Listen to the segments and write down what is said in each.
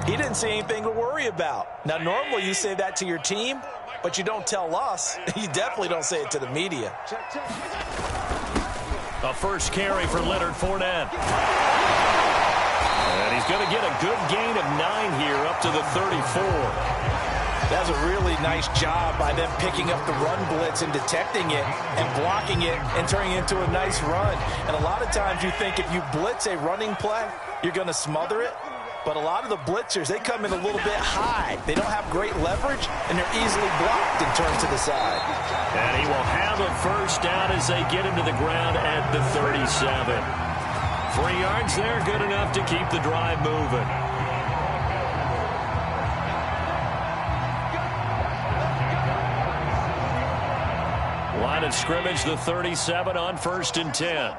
He didn't see anything to worry about. Now, normally you say that to your team, but you don't tell us. You definitely don't say it to the media. A first carry for Leonard Fournette. And he's going to get a good gain of 9 here up to the 34. That's a really nice job by them picking up the run blitz and detecting it and blocking it and turning it into a nice run. And a lot of times you think if you blitz a running play, you're going to smother it. But a lot of the blitzers, they come in a little bit high. They don't have great leverage, and they're easily blocked and turned to the side. And he will have a first down as they get him to the ground at the 37. 3 yards there, good enough to keep the drive moving. Line of scrimmage, the 37 on 1st and 10.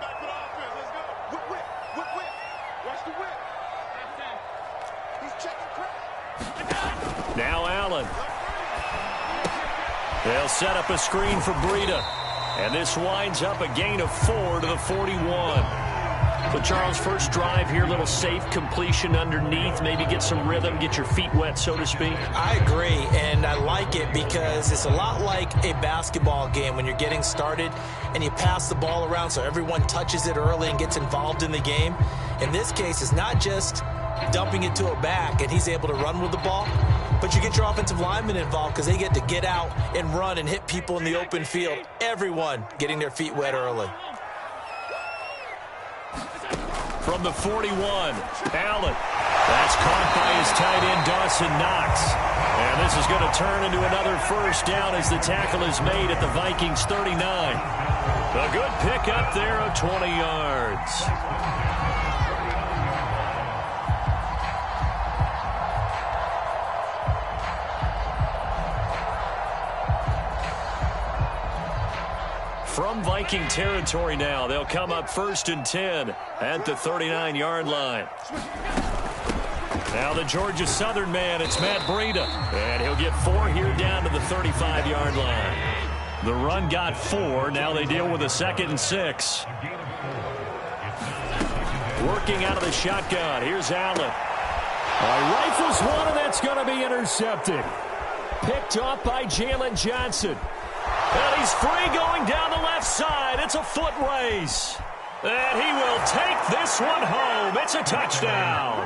Now Allen. They'll set up a screen for Breida. And this winds up a gain of 4 to the 41. So, Charles, first drive here, little safe completion underneath. Maybe get some rhythm, get your feet wet, so to speak. I agree, and I like it because it's a lot like a basketball game when you're getting started and you pass the ball around so everyone touches it early and gets involved in the game. In this case, it's not just dumping it to a back and he's able to run with the ball, but you get your offensive linemen involved because they get to get out and run and hit people in the open field. Everyone getting their feet wet early. From the 41, Allen. That's caught by his tight end, Dawson Knox. And this is going to turn into another first down as the tackle is made at the Vikings 39. A good pickup there of 20 yards. From Viking territory now, they'll come up 1st and 10 at the 39-yard line. Now the Georgia Southern man, it's Matt Breida. And he'll get 4 here down to the 35-yard line. The run got 4. Now they deal with a 2nd and 6. Working out of the shotgun. Here's Allen. Rifles one, and that's going to be intercepted. Picked off by Jalen Johnson. And he's free going down the left side. It's a foot race. And he will take this one home. It's a touchdown.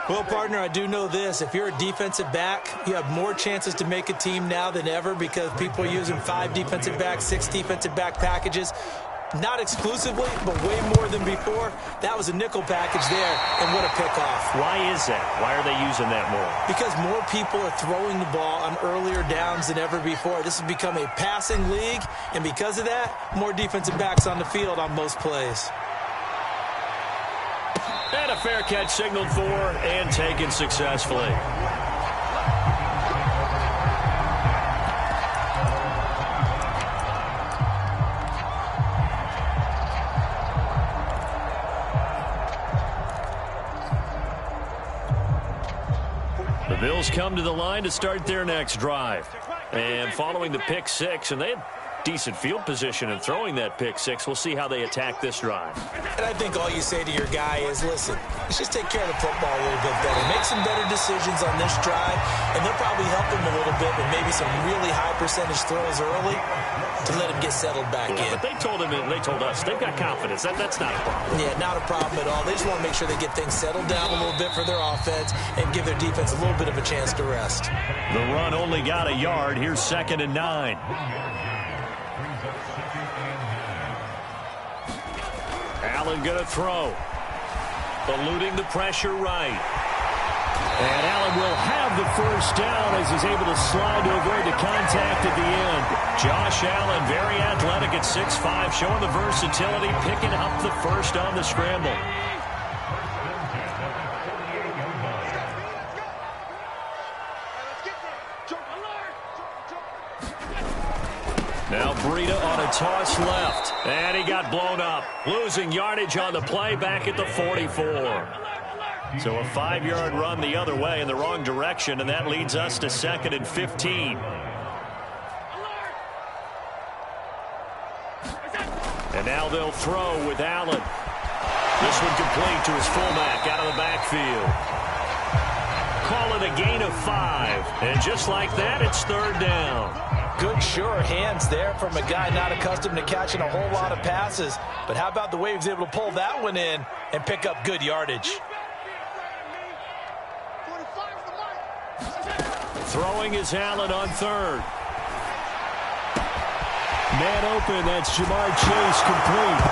Well, partner, I do know this. If you're a defensive back, you have more chances to make a team now than ever because people are using 5 defensive backs, 6 defensive back packages. Not exclusively, but way more than before. That was a nickel package there, and what a pickoff. Why is that? Why are they using that more? Because more people are throwing the ball on earlier downs than ever before. This has become a passing league, and because of that, more defensive backs on the field on most plays. And a fair catch signaled for and taken successfully. The Bills come to the line to start their next drive. And following the pick 6, and they had decent field position in throwing that pick 6. We'll see how they attack this drive. And I think all you say to your guy is, listen, let's just take care of the football a little bit better. Make some better decisions on this drive, and they'll probably help him a little bit with maybe some really high percentage throws early to let him get settled back in. But they told him, and they told us, they've got confidence. That's not a problem. Yeah, not a problem at all. They just want to make sure they get things settled down a little bit for their offense and give their defense a little bit of a chance to rest. The run only got a yard. Here's 2nd and 9. Allen going to throw. Eluding the pressure right. And Allen will have the first down as he's able to slide to avoid the contact at the end. Josh Allen, very athletic at 6'5", showing the versatility, picking up the first on the scramble. Now Breida on a toss left. And he got blown up. Losing yardage on the play back at the 44. So a 5-yard run the other way in the wrong direction, and that leads us to 2nd and 15. And now they'll throw with Allen. This one complete to his fullback out of the backfield. Call it a gain of 5. And just like that, it's third down. Good, sure hands there from a guy not accustomed to catching a whole lot of passes. But how about the way he was able to pull that one in and pick up good yardage? Throwing is Allen on third. Man open, that's Jamar Chase, complete.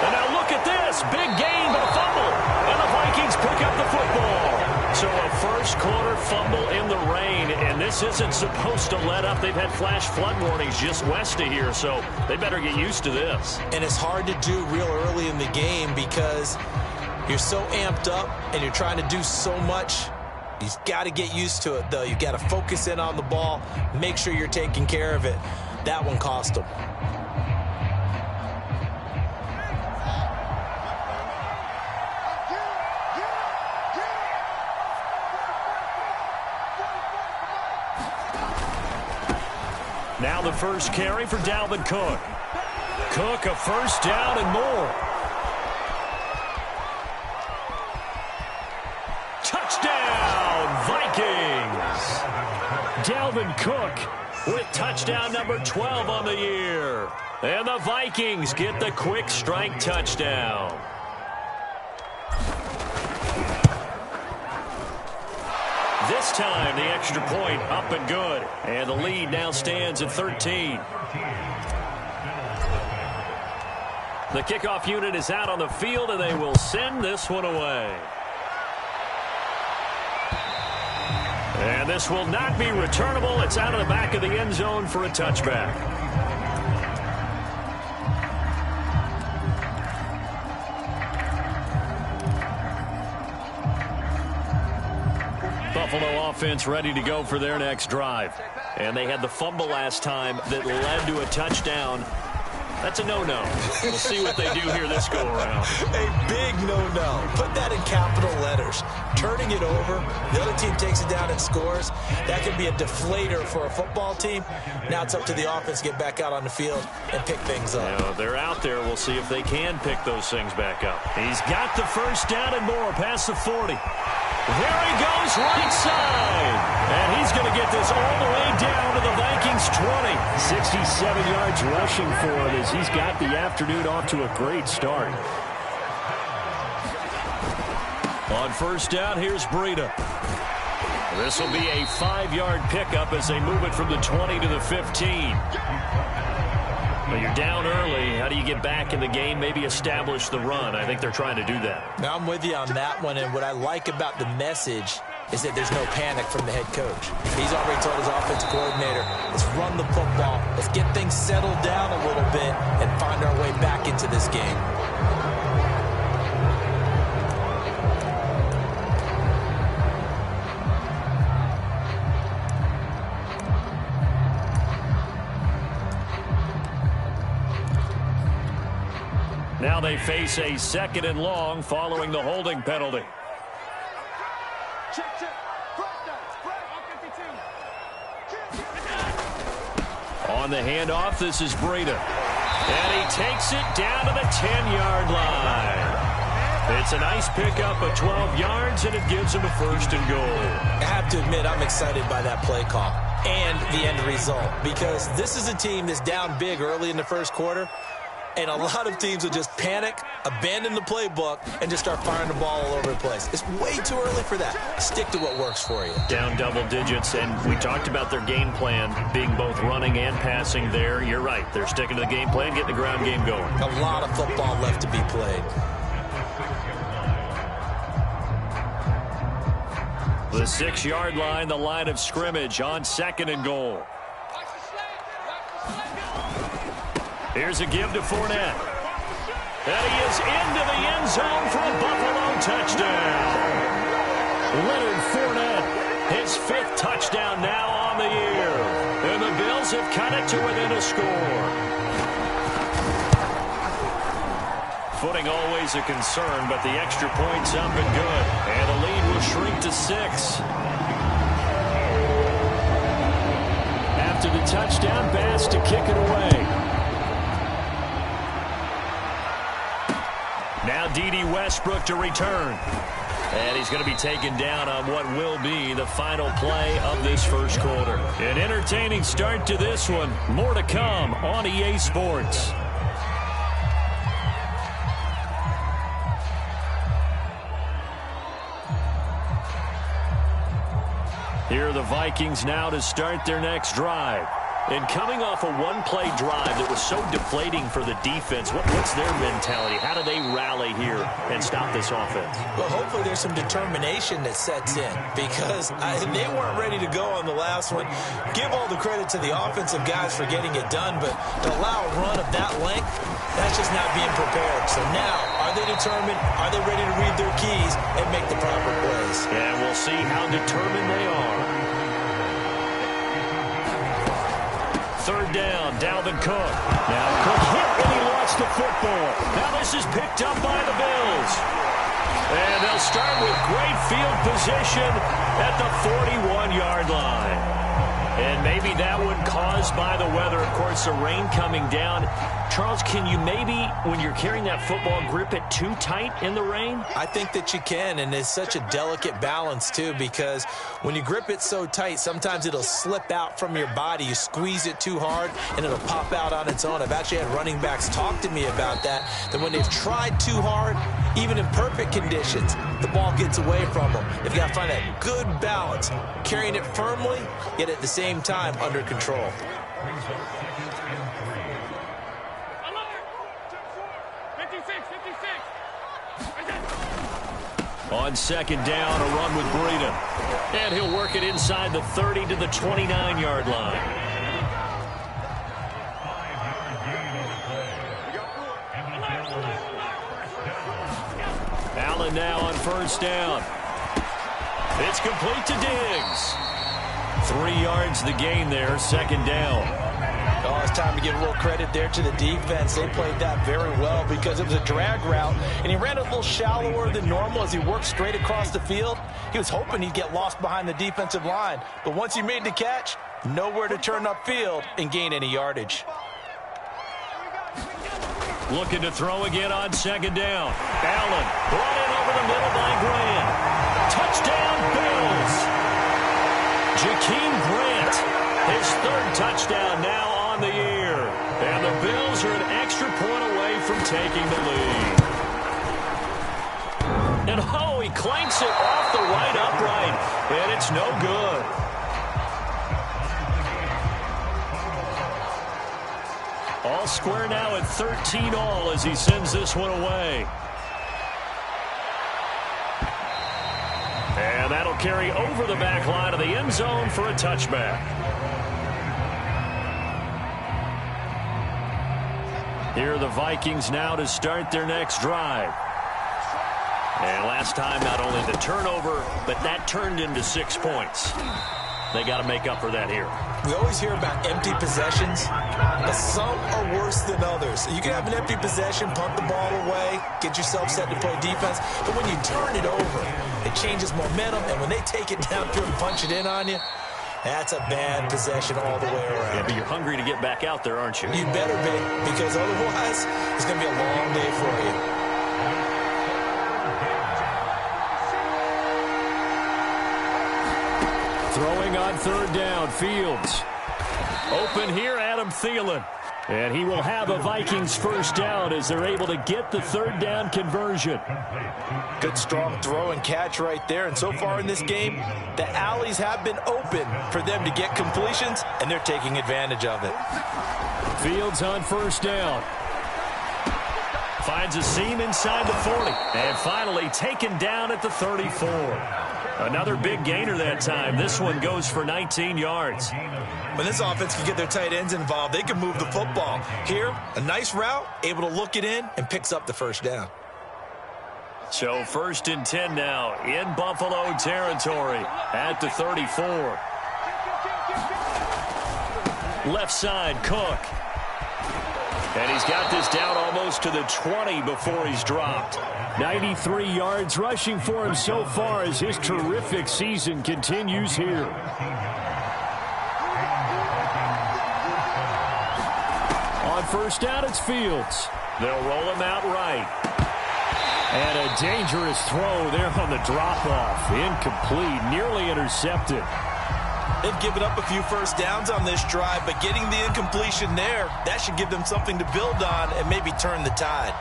And now look at this. Big gain, but a fumble. And the Vikings pick up the football. So a first quarter fumble in the rain, and this isn't supposed to let up. They've had flash flood warnings just west of here, so they better get used to this. And it's hard to do real early in the game because you're so amped up and you're trying to do so much. You've got to get used to it, though. You've got to focus in on the ball, make sure you're taking care of it. That one cost them. Now the first carry for Dalvin Cook. Cook, a first down and more. Touchdown, Vikings! Dalvin Cook with touchdown number 12 on the year. And the Vikings get the quick strike touchdown. This time, the extra point up and good. And the lead now stands at 13. The kickoff unit is out on the field, and they will send this one away. And this will not be returnable. It's out of the back of the end zone for a touchback. Buffalo offense ready to go for their next drive. And they had the fumble last time that led to a touchdown. That's a no-no. We'll see what they do here this go-around. A big no-no. Put that in capital letters. Turning it over, the other team takes it down and scores. That can be a deflator for a football team. Now it's up to the offense to get back out on the field and pick things up. Yeah, they're out there. We'll see if they can pick those things back up. He's got the first down and more past the 40. There he goes, right side. And he's going to get this all the way down to the Vikings 20. 67 yards rushing for him as he's got the afternoon off to a great start. On first down, here's Breida. This will be a 5-yard pickup as they move it from the 20 to the 15. But you're down early. How do you get back in the game? Maybe establish the run. I think they're trying to do that. Now I'm with you on that one, and what I like about the message is that there's no panic from the head coach. He's already told his offensive coordinator, let's run the football, let's get things settled down a little bit and find our way back into this game. Now they face a 2nd and long following the holding penalty. On the handoff, this is Breida. And he takes it down to the 10-yard line. It's a nice pickup of 12 yards, and it gives him a 1st and goal. I have to admit, I'm excited by that play call and the end result because this is a team that's down big early in the first quarter. And a lot of teams will just panic, abandon the playbook, and just start firing the ball all over the place. It's way too early for that. Stick to what works for you. Down double digits, and we talked about their game plan being both running and passing there. You're right. They're sticking to the game plan, getting the ground game going. A lot of football left to be played. The 6-yard line, the line of scrimmage on 2nd and goal. Here's a give to Fournette. And he is into the end zone for a Buffalo touchdown. Leonard Fournette, his 5th touchdown now on the year. And the Bills have cut it to within a score. Footing always a concern, but the extra point's up and good. And the lead will shrink to 6. After the touchdown, Bass to kick it away. Now D.D. West Westbrook to return. And he's going to be taken down on what will be the final play of this first quarter. An entertaining start to this one. More to come on EA Sports. Here are the Vikings now to start their next drive. And coming off a one-play drive that was so deflating for the defense, what's their mentality? How do they rally here and stop this offense? Well, hopefully there's some determination that sets in because they weren't ready to go on the last one. Give all the credit to the offensive guys for getting it done, but to allow a run of that length, that's just not being prepared. So now, are they determined? Are they ready to read their keys and make the proper plays? And we'll see how determined they are. Third down, Dalvin Cook. Now Cook hit when he lost the football. Now this is picked up by the Bills. And they'll start with great field position at the 41-yard line. And maybe that one caused by the weather. Of course, the rain coming down. Charles, can you maybe, when you're carrying that football, grip it too tight in the rain? I think that you can, and it's such a delicate balance, too, because when you grip it so tight, sometimes it'll slip out from your body. You squeeze it too hard, and it'll pop out on its own. I've actually had running backs talk to me about that when they've tried too hard, even in perfect conditions, the ball gets away from them. They've got to find that good balance, carrying it firmly, yet at the same time under control. On second down, a run with Breeden. And he'll work it inside the 30 to the 29-yard line. Allen now on first down. It's complete to Diggs. 3 yards the gain there, second down. Oh, it's time to give a little credit there to the defense. They played that very well because it was a drag route, and he ran a little shallower than normal as he worked straight across the field. He was hoping he'd get lost behind the defensive line, but once he made the catch, nowhere to turn upfield and gain any yardage. Looking to throw again on second down. Allen brought in over the middle by Grant. Touchdown, Bills. Jakeem Grant, his third touchdown now on the year. And the Bills are an extra point away from taking the lead. And oh, he clanks it off the right upright. And it's no good. All square now at 13 all as he sends this one away. And that'll carry over the back line of the end zone for a touchback. Here are the Vikings now to start their next drive. And last time, not only the turnover, but that turned into 6 points. They got to make up for that here. We always hear about empty possessions, but some are worse than others. You can have an empty possession, punt the ball away, get yourself set to play defense, but when you turn it over, it changes momentum, and when they take it down through and punch it in on you, that's a bad possession all the way around. Yeah, but you're hungry to get back out there, aren't you? You better be, because otherwise, it's going to be a long day for you. Throwing on third down, Fields. Open here, Adam Thielen. And he will have a Vikings first down as they're able to get the third down conversion. Good strong throw and catch right there. And so far in this game, the alleys have been open for them to get completions, and they're taking advantage of it. Fields on first down. Finds a seam inside the 40. And finally taken down at the 34. Another big gainer that time. This one goes for 19 yards. When this offense can get their tight ends involved, they can move the football. Here, a nice route, able to look it in, and picks up the first down. So 1st and 10 now in Buffalo territory at the 34. Left side, Cook. And he's got this down almost to the 20 before he's dropped. 93 yards rushing for him so far as his terrific season continues here. On first down, it's Fields. They'll roll him out right. And a dangerous throw there on the drop-off. Incomplete, nearly intercepted. They've given up a few first downs on this drive, but getting the incompletion there, that should give them something to build on and maybe turn the tide.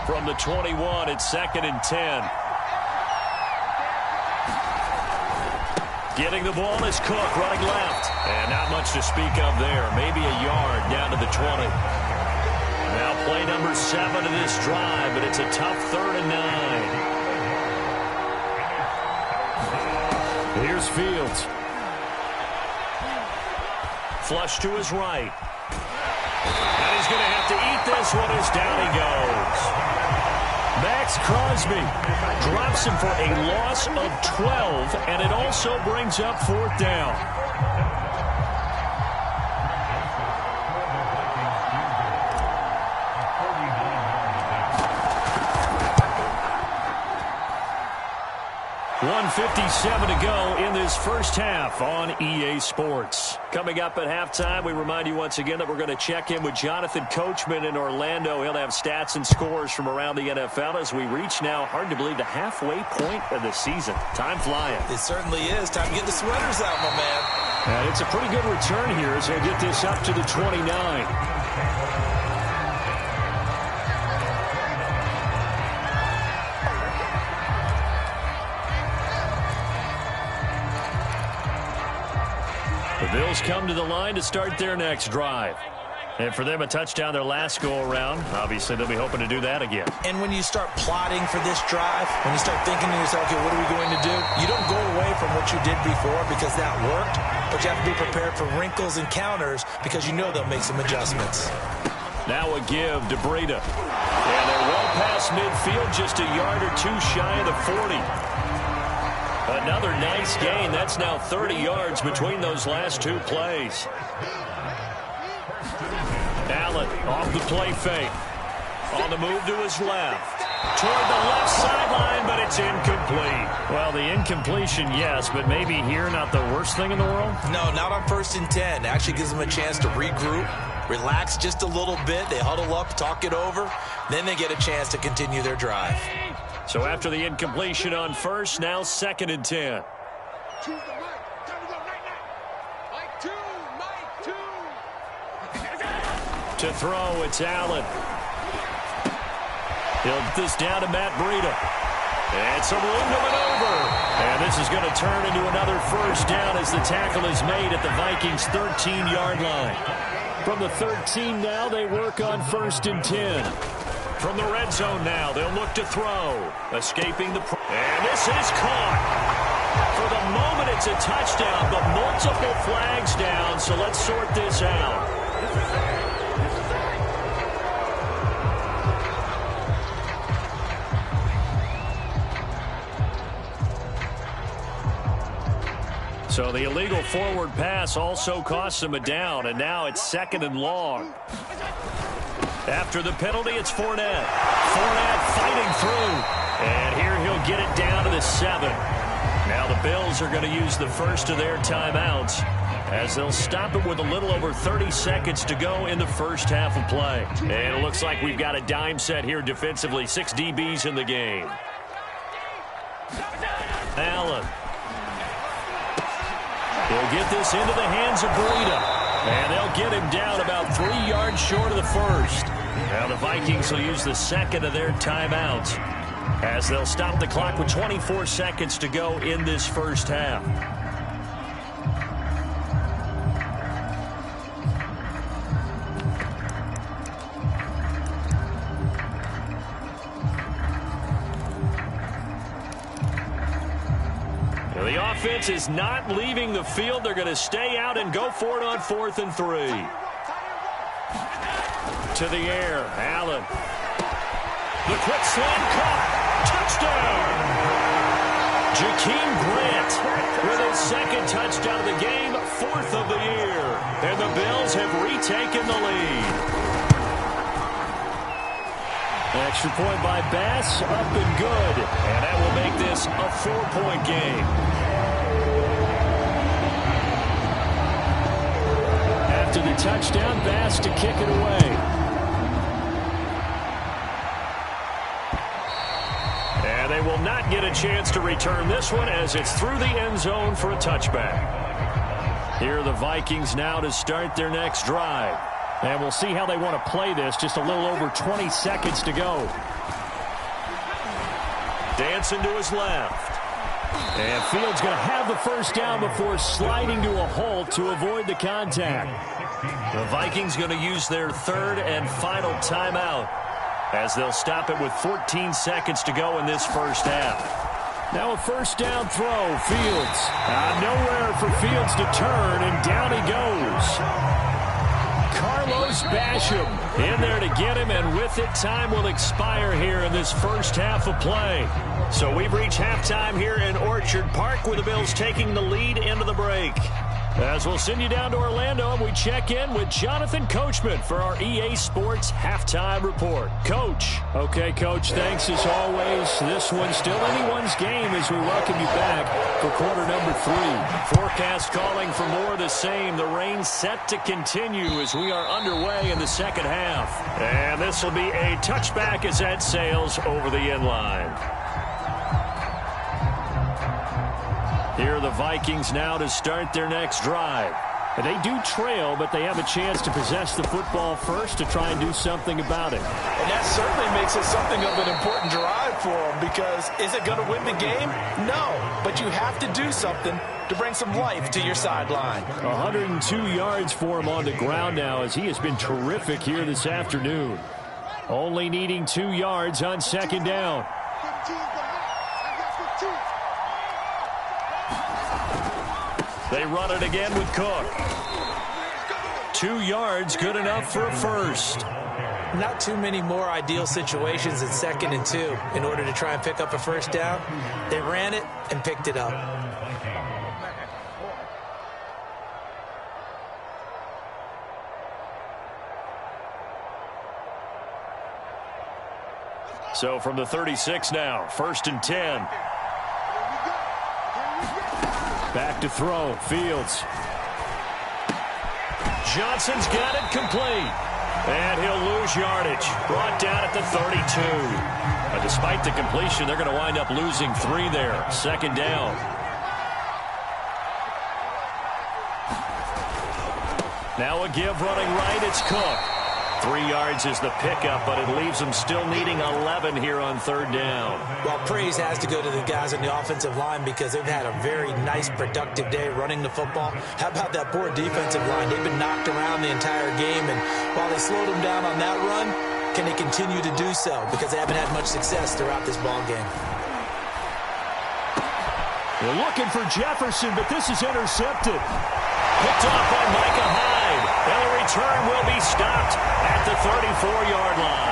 From the 21, it's 2nd and 10. Getting the ball is Cook, running left. And not much to speak of there. Maybe a yard down to the 20. Now play number 7 of this drive, but it's a tough 3rd and 9. Here's Fields. Flush to his right. And he's going to have to eat this one as down he goes. Max Crosby drops him for a loss of 12, and it also brings up 4th down. .157 to go in this first half on EA Sports. Coming up at halftime, we remind you once again that we're going to check in with Jonathan Coachman in Orlando. He'll have stats and scores from around the NFL as we reach now, hard to believe, the halfway point of the season. Time flying. It certainly is. Time to get the sweaters out, my man. And it's a pretty good return here as he'll get this up to the 29. The Bills come to the line to start their next drive. And for them, a touchdown their last go-around. Obviously, they'll be hoping to do that again. And when you start plotting for this drive, when you start thinking to yourself, okay, what are we going to do? You don't go away from what you did before because that worked, but you have to be prepared for wrinkles and counters because you know they'll make some adjustments. Now a give to Breida. And they're well past midfield, just a yard or two shy of the 40. Another nice gain. That's now 30 yards between those last two plays. Allen off the play fake. On the move to his left. Toward the left sideline, but it's incomplete. Well, the incompletion, yes, but maybe here not the worst thing in the world? No, not on 1st and 10. Actually gives them a chance to regroup, relax just a little bit. They huddle up, talk it over. Then they get a chance to continue their drive. So after the incompletion on 1st, now 2nd and 10. To throw, it's Allen. He'll get this down to Matt Breida. And some room to maneuver. And this is going to turn into another first down as the tackle is made at the Vikings' 13-yard line. From the 13 now, they work on 1st and 10. From the red zone now, they'll look to throw. Escaping the... And this is caught. For the moment, it's a touchdown, but multiple flags down, so let's sort this out. So the illegal forward pass also costs him a down, and now it's 2nd and long. After the penalty, it's Fournette. Fournette fighting through. And here he'll get it down to the 7. Now the Bills are going to use the first of their timeouts as they'll stop it with a little over 30 seconds to go in the first half of play. And it looks like we've got a dime set here defensively. 6 DBs in the game. Allen. He'll get this into the hands of Breida. And they'll get him down about 3 yards short of the first. Now the Vikings will use the second of their timeouts as they'll stop the clock with 24 seconds to go in this first half. The offense is not leaving the field. They're going to stay out and go for it on 4th and 3. To the air, Allen. The quick slam caught. Touchdown! Jakeem Grant with his 2nd touchdown of the game, 4th of the year. And the Bills have retaken the lead. Extra point by Bass, up and good. And that will make this a 4-point game. After the touchdown, Bass to kick it away. will not get a chance to return this one as it's through the end zone for a touchback. Here are the Vikings now to start their next drive. And we'll see how they want to play this. Just a little over 20 seconds to go. Dancing to his left. And Fields going to have the first down before sliding to a halt to avoid the contact. The Vikings going to use their third and final timeout as they'll stop it with 14 seconds to go in this first half. Now a first down throw. Fields. Nowhere for Fields to turn, and down he goes. Carlos Basham in there to get him, and with it, time will expire here in this first half of play. So we've reached halftime here in Orchard Park with the Bills taking the lead into the break. As we'll send you down to Orlando, and we check in with Jonathan Coachman for our EA Sports Halftime Report. Coach. Okay, Coach, thanks as always. This one's still anyone's game as we welcome you back for quarter number 3. Forecast calling for more of the same. The rain set to continue as we are underway in the second half. And this will be a touchback as that sails over the end line. Here are the Vikings now to start their next drive. And they do trail, but they have a chance to possess the football first to try and do something about it. And that certainly makes it something of an important drive for them, because is it going to win the game? No, but you have to do something to bring some life to your sideline. 102 yards for him on the ground now, as he has been terrific here this afternoon. Only needing 2 yards on second down. They run it again with Cook. 2 yards, good enough for a first. Not too many more ideal situations in 2nd and 2 in order to try and pick up a first down. They ran it and picked it up. So from the 36 now, 1st and 10. Back to throw. Fields. Johnson's got it complete. And he'll lose yardage. Brought down at the 32. Despite the completion, they're going to wind up losing 3 there. Second down. Now a give running right. It's Cook. 3 yards is the pickup, but it leaves them still needing 11 here on third down. Well, praise has to go to the guys on the offensive line, because they've had a very nice, productive day running the football. How about that poor defensive line? They've been knocked around the entire game, and while they slowed them down on that run, can they continue to do so? Because they haven't had much success throughout this ball game. They're looking for Jefferson, but this is intercepted. Picked off by Micah Hyde. And the return will be stopped at the 34-yard line.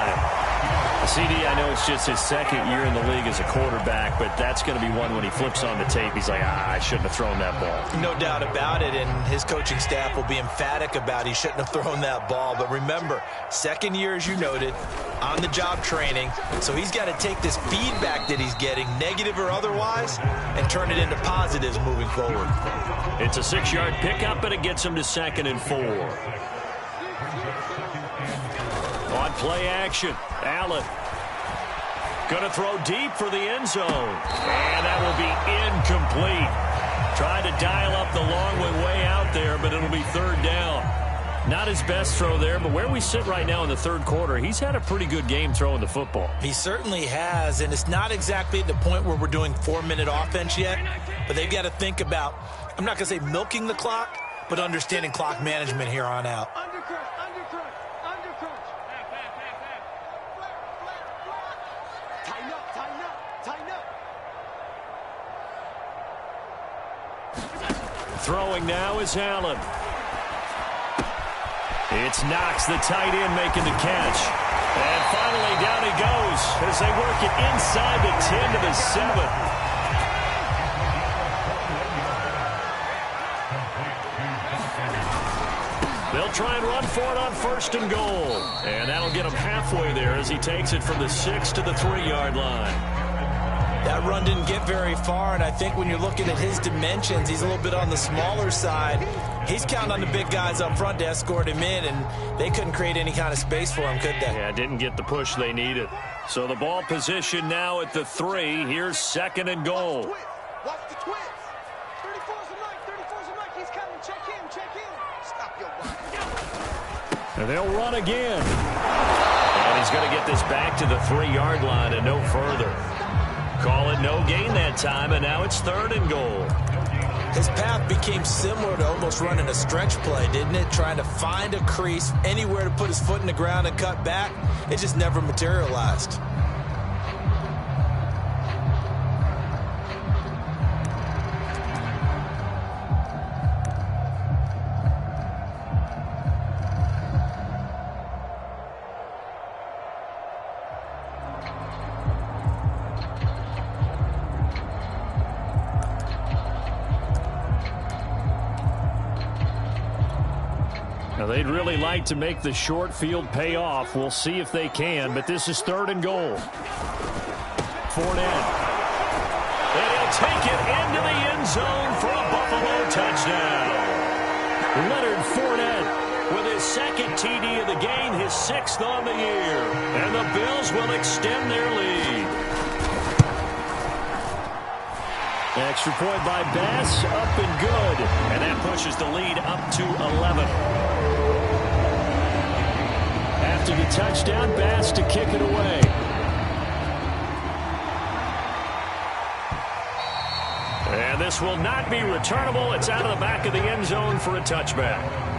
CD, I know it's just his 2nd year in the league as a quarterback, but that's going to be one when he flips on the tape, he's like, I shouldn't have thrown that ball. No doubt about it, and his coaching staff will be emphatic about he shouldn't have thrown that ball. But remember, 2nd year, as you noted, on-the-job training, so he's got to take this feedback that he's getting, negative or otherwise, and turn it into positives moving forward. It's a 6-yard pickup, and it gets him to 2nd and 4. On play action, Allen. Going to throw deep for the end zone. And that will be incomplete. Tried to dial up the long way out there, but it'll be third down. Not his best throw there, but where we sit right now in the third quarter, he's had a pretty good game throwing the football. He certainly has, and it's not exactly at the point where we're doing 4-minute offense yet, but they've got to think about, I'm not going to say milking the clock, but understanding clock management here on out. Throwing now is Allen. It's Knox, the tight end, making the catch. And finally, down he goes as they work it inside the 10 to the 7. They'll try and run for it on 1st and goal. And that'll get him halfway there as he takes it from the 6 to the 3-yard line. That That run didn't get very far, and I think when you're looking at his dimensions, he's a little bit on the smaller side. He's counting on the big guys up front to escort him in, and they couldn't create any kind of space for him, could they? Yeah, didn't get the push they needed. So the ball position now at the 3. Here's 2nd and goal. Watch the twist. 34's a Mike. 34's a Mike. He's coming. Check in. Check in. Stop your body. And they'll run again. And he's going to get this back to the 3-yard line and no further. Call it no gain that time, and now it's 3rd and goal. His path became similar to almost running a stretch play, didn't it? Trying to find a crease, anywhere to put his foot in the ground and cut back. It just never materialized. Now, they'd really like to make the short field pay off. We'll see if they can, but this is 3rd and goal. Fournette. And he'll take it into the end zone for a Buffalo touchdown. Leonard Fournette with his 2nd TD of the game, his 6th on the year. And the Bills will extend their lead. Extra point by Bass, up and good. And that pushes the lead up to 11. After the touchdown, Bass to kick it away. And this will not be returnable. It's out of the back of the end zone for a touchback.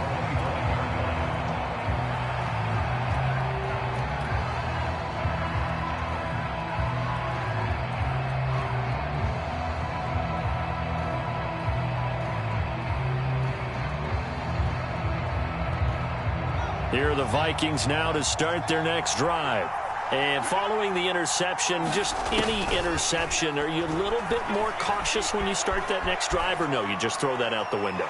Here are the Vikings now to start their next drive. And following the interception, just any interception, are you a little bit more cautious when you start that next drive, or no, you just throw that out the window?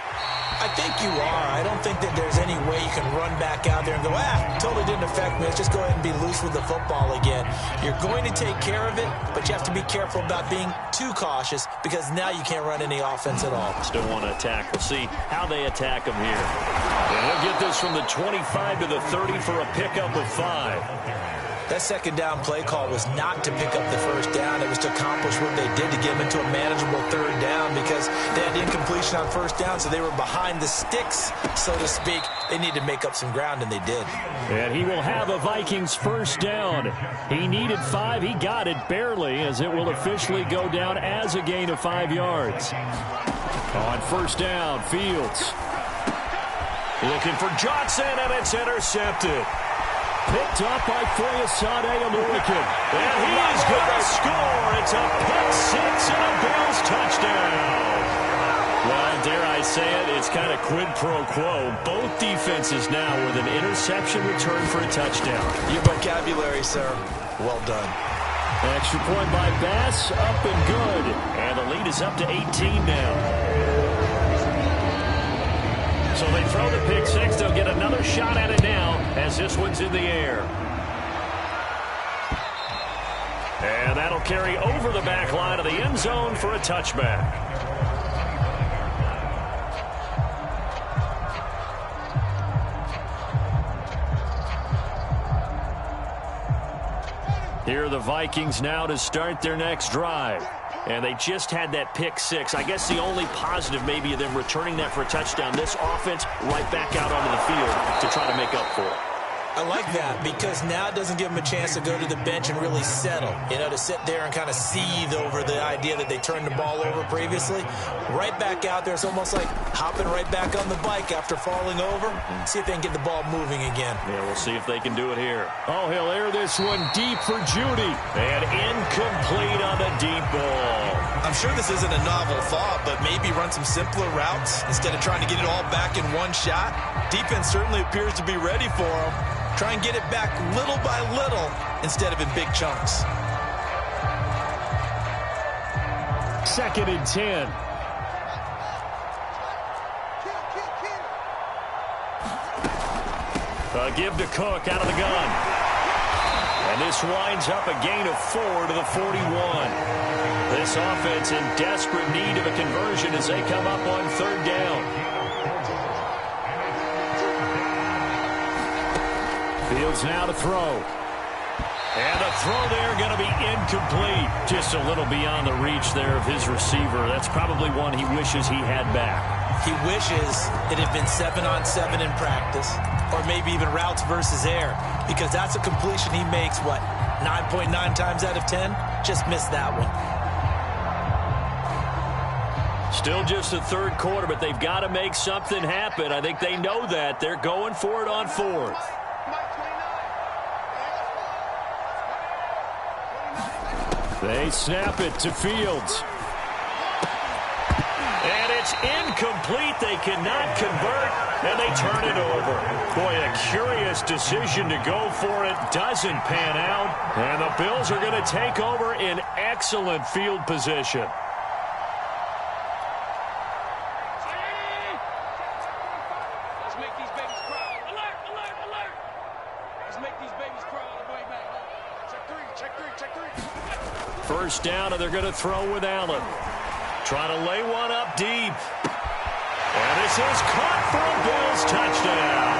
I think you are. I don't think that there's any way you can run back out there and go, totally didn't affect me. Let's just go ahead and be loose with the football again. You're going to take care of it, but you have to be careful about being too cautious because now you can't run any offense at all. Still want to attack. We'll see how they attack them here. And he'll get this from the 25 to the 30 for a pickup of 5. That 2nd down play call was not to pick up the 1st down. It was to accomplish what they did to get them into a manageable 3rd down because they had incompletion on 1st down, so they were behind the sticks, so to speak. They needed to make up some ground, and they did. And he will have a Vikings 1st down. He needed 5. He got it barely, as it will officially go down as a gain of 5 yards. On 1st down, Fields. Looking for Johnson, and it's intercepted. Picked up by Foyesade Aluakin. And he is going to score. It's a pick 6 and a Bills touchdown. Well, dare I say it, it's kind of quid pro quo. Both defenses now with an interception return for a touchdown. Your vocabulary, sir. Well done. Extra point by Bass, up and good. And the lead is up to 18 now. So they throw the pick 6. They'll get another shot at it now as this one's in the air. And that'll carry over the back line of the end zone for a touchback. Here are the Vikings now to start their next drive. And they just had that pick 6. I guess the only positive maybe of them returning that for a touchdown. This offense right back out onto the field to try to make up for it. I like that because now it doesn't give them a chance to go to the bench and really settle, to sit there and kind of seethe over the idea that they turned the ball over previously. Right back out there, it's almost like hopping right back on the bike after falling over. See if they can get the ball moving again. Yeah, we'll see if they can do it here. Oh, he'll air this one deep for Judy. And incomplete on the deep ball. I'm sure this isn't a novel thought, but maybe run some simpler routes instead of trying to get it all back in one shot. Defense certainly appears to be ready for them. Try and get it back little by little instead of in big chunks. 2nd and 10. Give to Cook out of the gun. And this winds up a gain of 4 to the 41. This offense in desperate need of a conversion as they come up on third down. Fields now to throw. And the throw there going to be incomplete. Just a little beyond the reach there of his receiver. That's probably one he wishes he had back. He wishes it had been 7-on-7 in practice, or maybe even routes versus air, because that's a completion he makes, 9.9 times out of 10? Just missed that one. Still just the third quarter, but they've got to make something happen. I think they know that. They're going for it on fourth. They snap it to Fields. And it's incomplete. They cannot convert, and they turn it over. Boy, a curious decision to go for it. Doesn't pan out. And the Bills are going to take over in excellent field position. Let's make these babies cry. Alert, alert, alert. Let's make these babies cry all the way back. Check three, check three, check three. First down, and they're going to throw with Allen. Trying to lay one up deep. And this is caught for a Bills touchdown.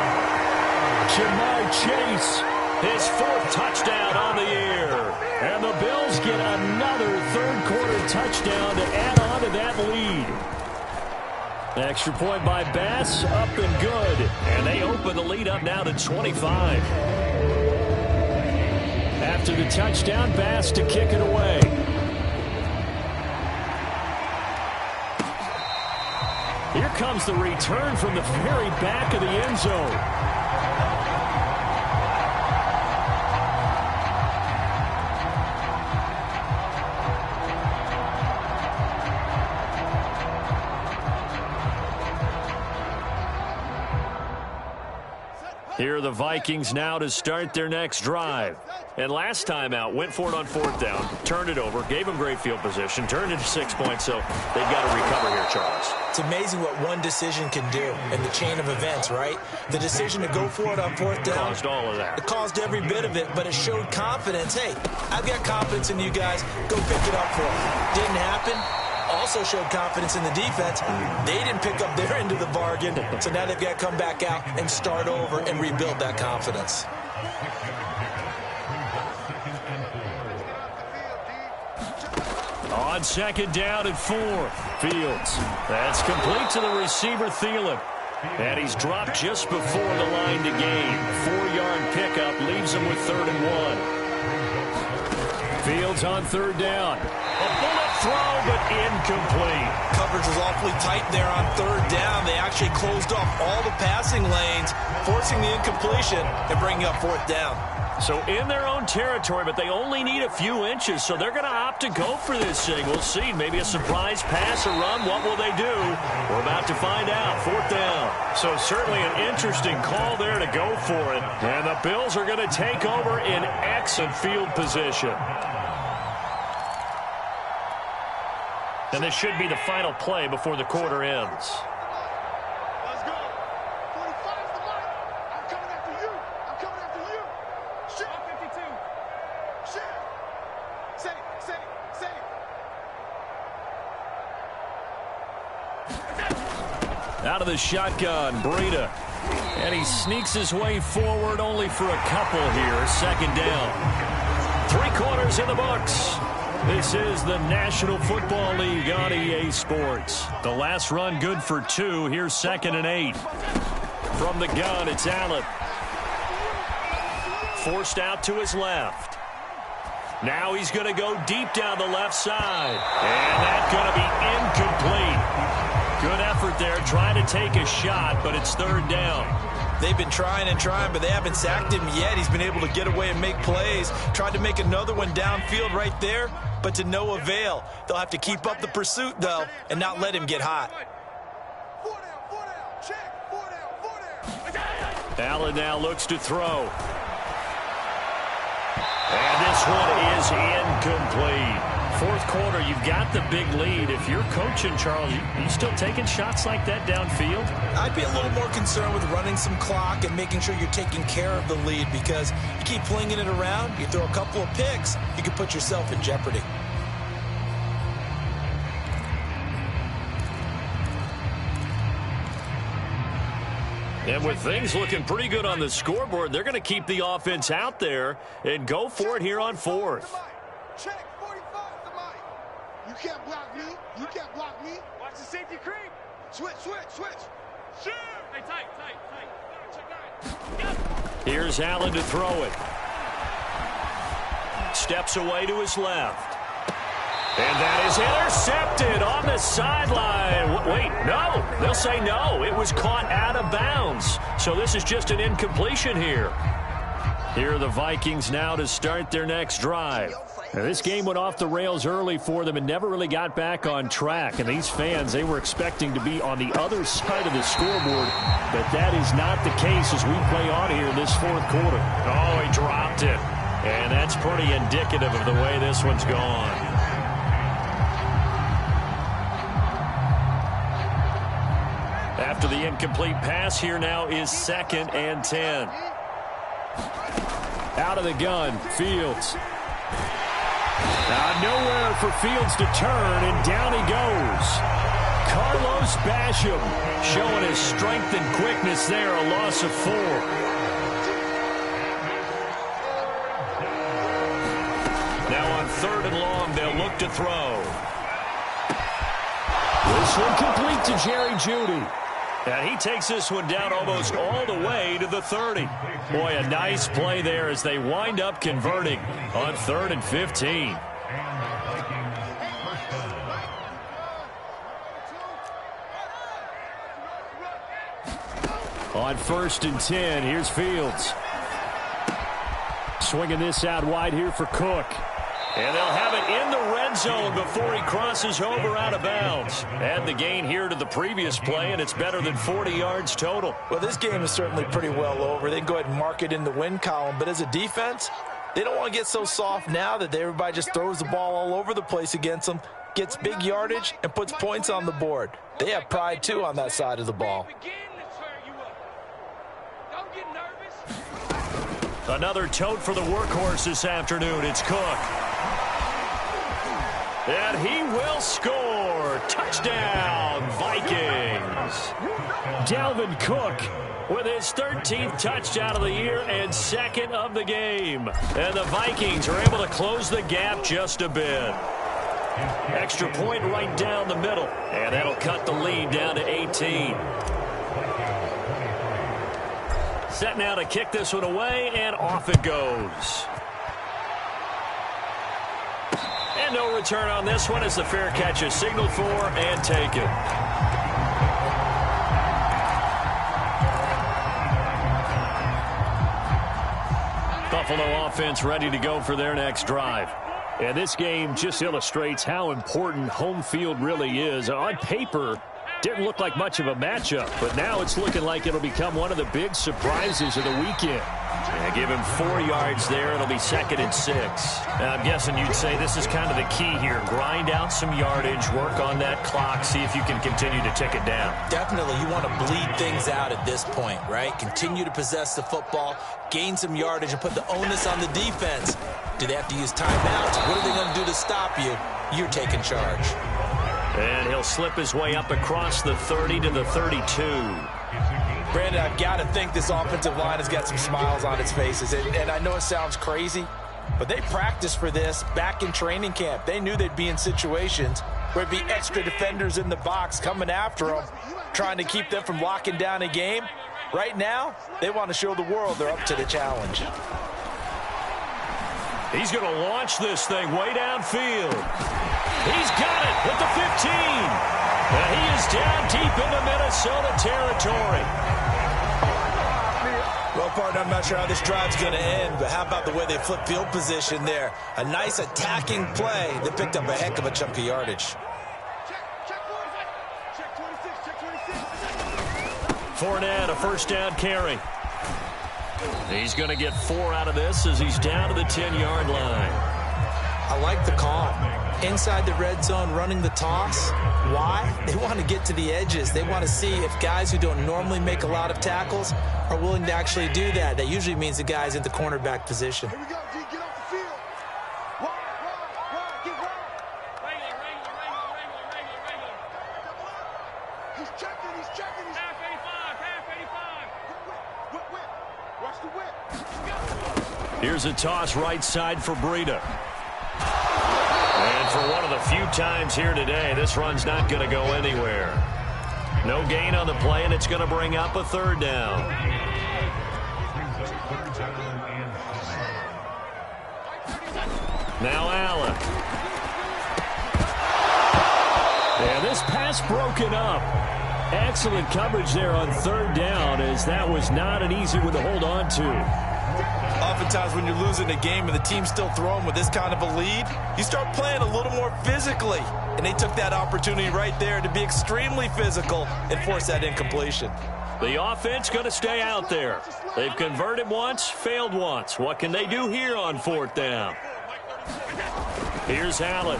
Jamar Chase, his fourth touchdown on the year. And the Bills get another third-quarter touchdown to add on to that lead. Extra point by Bass, up and good. And they open the lead up now to 25. After the touchdown, Bass to kick it away. Here comes the return from the very back of the end zone. Here are the Vikings now to start their next drive. And last time out, went for it on fourth down, turned it over, gave them great field position, turned it to 6 points, so they've got to recover here, Charles. It's amazing what one decision can do in the chain of events, right? The decision to go for it on fourth down. Caused all of that. It caused every bit of it, but it showed confidence. Hey, I've got confidence in you guys. Go pick it up for me. Didn't happen. Also showed confidence in the defense. They didn't pick up their end of the bargain, so now they've got to come back out and start over and rebuild that confidence. On second down and 4, Fields. That's complete to the receiver, Thielen. And he's dropped just before the line to gain. 4-yard pickup leaves him with 3rd and 1. Fields on third down. A bullet throw, but incomplete. Coverage was awfully tight there on third down. They actually closed off all the passing lanes, forcing the incompletion and bringing up fourth down. So in their own territory, but they only need a few inches, so they're going to opt to go for this thing. We'll see. Maybe a surprise pass or run. What will they do? We're about to find out. Fourth down. So certainly an interesting call there to go for it. And the Bills are going to take over in excellent field position. And this should be the final play before the quarter ends. Let's go. 45's the line. I'm coming after you. I'm coming after you. Shit. 52. Shit. Say. Out of the shotgun, Breida. And he sneaks his way forward only for a couple here. Second down. 3 quarters in the books. This is the National Football League on EA Sports. The last run good for 2. Here's 2nd and 8. From the gun, it's Allen. Forced out to his left. Now he's going to go deep down the left side. And that's going to be incomplete. Good effort there, trying to take a shot, but it's third down. They've been trying and trying, but they haven't sacked him yet. He's been able to get away and make plays. Tried to make another one downfield right there, but to no avail. They'll have to keep up the pursuit, though, and not let him get hot. 4 down. Check. 4 down. Allen now looks to throw. And this one is incomplete. Fourth quarter, you've got the big lead. If you're coaching, Charles, you still taking shots like that downfield? I'd be a little more concerned with running some clock and making sure you're taking care of the lead, because you keep flinging it around, you throw a couple of picks, you can put yourself in jeopardy. And with things looking pretty good on the scoreboard, they're going to keep the offense out there and go for it here on fourth. Check 45 the mic. You can't block me. You can't block me. Watch the safety creep. Switch. Shoot. Hey, tight. Check 9. Here's Allen to throw it. Steps away to his left. And that is intercepted on the sideline. Wait, no. They'll say no. It was caught out of bounds. So this is just an incompletion here. Here are the Vikings now to start their next drive. Now, this game went off the rails early for them and never really got back on track. And these fans, they were expecting to be on the other side of the scoreboard. But that is not the case as we play on here in this fourth quarter. Oh, he dropped it. And that's pretty indicative of the way this one's gone. After the incomplete pass, here now is 2nd and 10. Out of the gun, Fields. Nowhere for Fields to turn, and down he goes. Carlos Basham showing his strength and quickness there, a loss of 4. Now on 3rd and long, they'll look to throw. This one complete to Jerry Jeudy. And he takes this one down almost all the way to the 30. Boy, a nice play there as they wind up converting on 3rd and 15. On 1st and 10, here's Fields. Swinging this out wide here for Cook. And they'll have it in the red zone before he crosses over out of bounds. Add the gain here to the previous play, and it's better than 40 yards total. Well, this game is certainly pretty well over. They can go ahead and mark it in the win column. But as a defense, they don't want to get so soft now that everybody just throws the ball all over the place against them, gets big yardage, and puts points on the board. They have pride, too, on that side of the ball. Another tote for the workhorse this afternoon. It's Cook. And he will score. Touchdown, Vikings. Dalvin Cook with his 13th touchdown of the year and 2nd of the game. And the Vikings are able to close the gap just a bit. Extra point right down the middle. And that'll cut the lead down to 18. Set now to kick this one away, and off it goes. And no return on this one as the fair catch is signaled for and taken. Buffalo offense ready to go for their next drive. And this game just illustrates how important home field really is. On paper, didn't look like much of a matchup, but now it's looking like it'll become one of the big surprises of the weekend. Yeah, give him 4 yards there. It'll be 2nd and 6. Now, I'm guessing you'd say this is kind of the key here. Grind out some yardage, work on that clock, see if you can continue to tick it down. Definitely, you want to bleed things out at this point, right? Continue to possess the football, gain some yardage, and put the onus on the defense. Do they have to use timeouts? What are they going to do to stop you? You're taking charge. And he'll slip his way up across the 30 to the 32. Brandon, I've got to think this offensive line has got some smiles on its faces. And I know it sounds crazy, but they practiced for this back in training camp. They knew they'd be in situations where it'd be extra defenders in the box coming after them, trying to keep them from locking down a game. Right now, they want to show the world they're up to the challenge. He's going to launch this thing way downfield. He's got it at the 15. And he is down deep into Minnesota territory. Well, partner, I'm not sure how this drive's going to end, but how about the way they flip field position there? A nice attacking play. They picked up a heck of a chunk of yardage. Fournette, a first down carry. He's going to get 4 out of this as he's down to the 10-yard line. I like the call. Inside the red zone, running the toss. Why? They want to get to the edges. They want to see if guys who don't normally make a lot of tackles are willing to actually do that. That usually means the guy's in the cornerback position. Here we go, D. Get off the field. Wide, get wide. Regular. He's checking. Half 85. Here's a toss right side for Breida. And for one of the few times here today, this run's not going to go anywhere. No gain on the play, and it's going to bring up a third down. Now Allen. And this pass broken up. Excellent coverage there on third down, as that was not an easy one to hold on to. Oftentimes when you're losing a game and the team's still throwing with this kind of a lead, you start playing a little more physically. And they took that opportunity right there to be extremely physical and force that incompletion. The offense going to stay out there. They've converted once, failed once. What can they do here on fourth down? Here's Allen.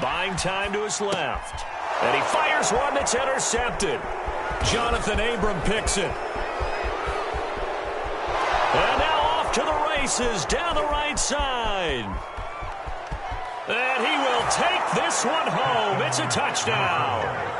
Buying time to his left. And he fires one that's intercepted. Jonathan Abram picks it. And now off to the races down the right side. And he will take this one home. It's a touchdown.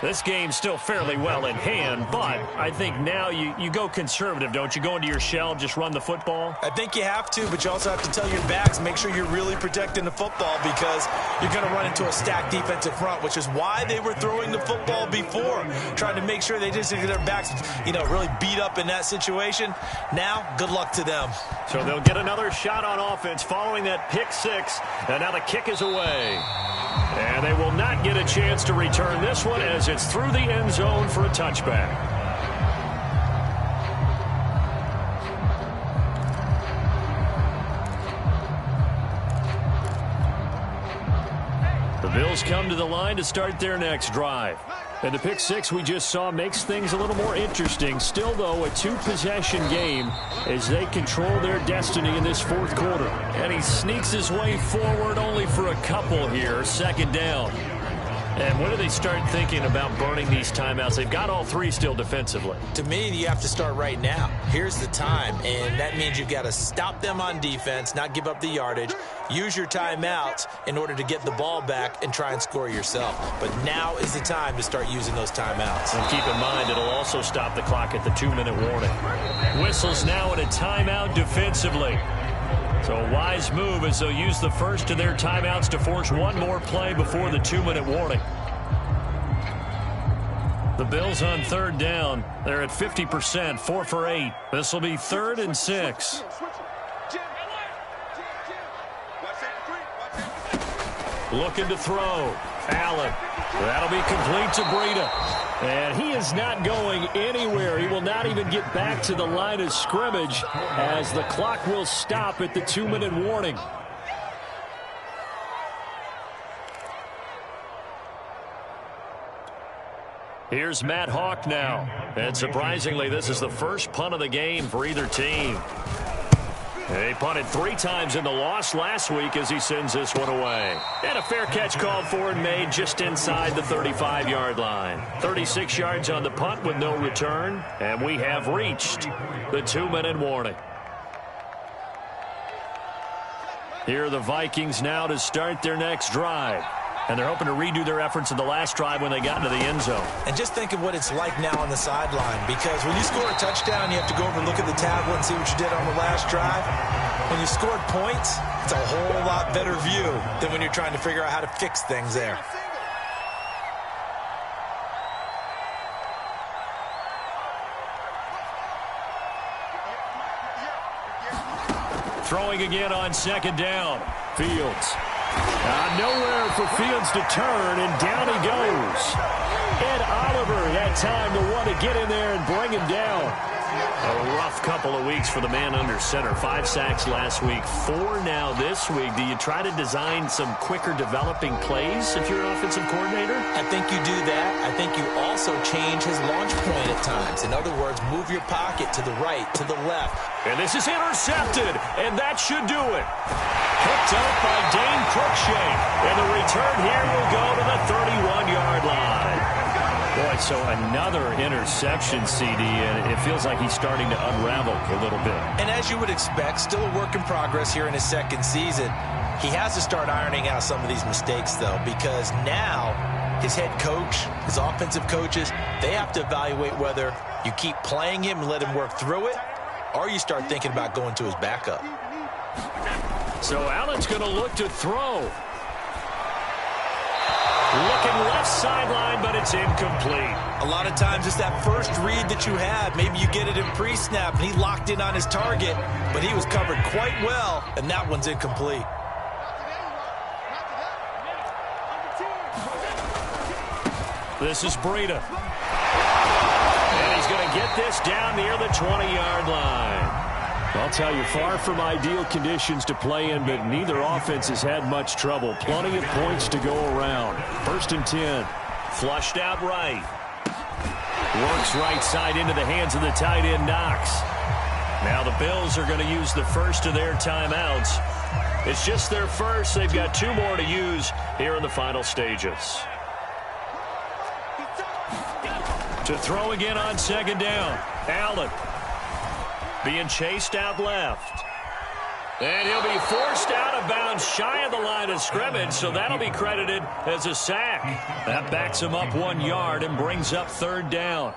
This game's still fairly well in hand, but I think now you go conservative, don't you? Go into your shell, just run the football? I think you have to, but you also have to tell your backs, make sure you're really protecting the football, because you're going to run into a stacked defensive front, which is why they were throwing the football before, trying to make sure they just get their backs, really beat up in that situation. Now, good luck to them. So they'll get another shot on offense following that pick six, and now the kick is away. And they will not get a chance to return this one as it's through the end zone for a touchback. The Bills come to the line to start their next drive. And the pick six we just saw makes things a little more interesting. Still, though, a two-possession game as they control their destiny in this fourth quarter. And he sneaks his way forward only for a couple here. Second down. And when do they start thinking about burning these timeouts? They've got all three still defensively. To me, you have to start right now. Here's the time, and that means you've got to stop them on defense, not give up the yardage, use your timeouts in order to get the ball back and try and score yourself. But now is the time to start using those timeouts. And keep in mind, it'll also stop the clock at the 2-minute warning. Whistles now at a timeout defensively. So a wise move as they'll use the first of their timeouts to force one more play before the 2-minute warning. The Bills on third down. They're at 50%, 4 for 8. This will be 3rd and 6. Looking to throw. Allen. That'll be complete to Breida. And he is not going anywhere. He will not even get back to the line of scrimmage as the clock will stop at the 2-minute warning. Here's Matt Hawk now. And surprisingly, this is the first punt of the game for either team. They punted 3 times in the loss last week as he sends this one away. And a fair catch called for and made just inside the 35-yard line. 36 yards on the punt with no return. And we have reached the 2-minute warning. Here are the Vikings now to start their next drive. And they're hoping to redo their efforts in the last drive when they got into the end zone. And just think of what it's like now on the sideline, because when you score a touchdown, you have to go over and look at the tablet and see what you did on the last drive. When you scored points, it's a whole lot better view than when you're trying to figure out how to fix things there. Throwing again on second down. Fields. Nowhere for Fields to turn, and down he goes. Ed Oliver had time to want to get in there and bring him down. A rough couple of weeks for the man under center. 5 sacks last week, 4 now this week. Do you try to design some quicker developing plays if you're an offensive coordinator? I think you do that. I think you also change his launch point at times. In other words, move your pocket to the right, to the left. And this is intercepted, and that should do it. Picked up by Dane Cruikshank. And the return here will go to the 31-yard line. Boy, so another interception, CD, and it feels like he's starting to unravel a little bit. And as you would expect, still a work in progress here in his second season. He has to start ironing out some of these mistakes, though, because now his head coach, his offensive coaches, they have to evaluate whether you keep playing him and let him work through it, or you start thinking about going to his backup. So Allen's going to look to throw. Looking left sideline, but it's incomplete. A lot of times it's that first read that you had. Maybe you get it in pre-snap, and he locked in on his target, but he was covered quite well, and that one's incomplete. This is Breida. And he's going to get this down near the 20-yard line. I'll tell you, far from ideal conditions to play in, but neither offense has had much trouble. Plenty of points to go around. 1st and 10. Flushed out right. Works right side into the hands of the tight end, Knox. Now the Bills are going to use the first of their timeouts. It's just their first. They've got 2 more to use here in the final stages. To throw again on 2nd down. Allen being chased out left. And he'll be forced out of bounds shy of the line of scrimmage, so that'll be credited as a sack. That backs him up 1 yard and brings up 3rd down.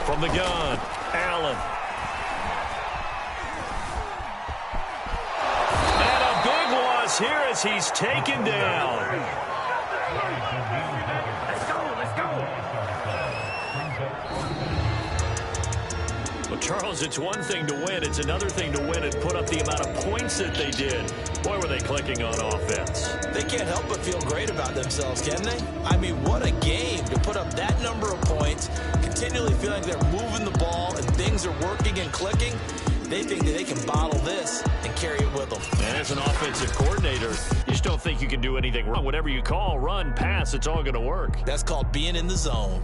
From the gun, Allen. And a big loss here as he's taken down. Let's go. Well, Charles, it's one thing to win. It's another thing to win and put up the amount of points that they did. Boy, were they clicking on offense. They can't help but feel great about themselves, can they? I mean, what a game to put up that number of points, continually feeling they're moving the ball and things are working and clicking. They think that they can bottle this and carry it with them. And as an offensive coordinator, you just don't think you can do anything wrong. Whatever you call, run, pass, it's all going to work. That's called being in the zone.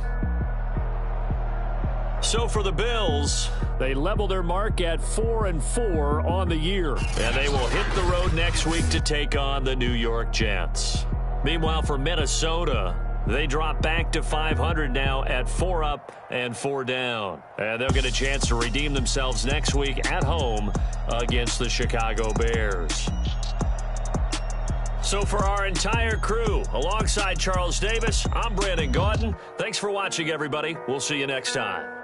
So for the Bills, they level their mark at 4-4 on the year. And they will hit the road next week to take on the New York Jets. Meanwhile, for Minnesota, they drop back to 500 now at 4 up and 4 down. And they'll get a chance to redeem themselves next week at home against the Chicago Bears. So for our entire crew, alongside Charles Davis, I'm Brandon Gaudin. Thanks for watching, everybody. We'll see you next time.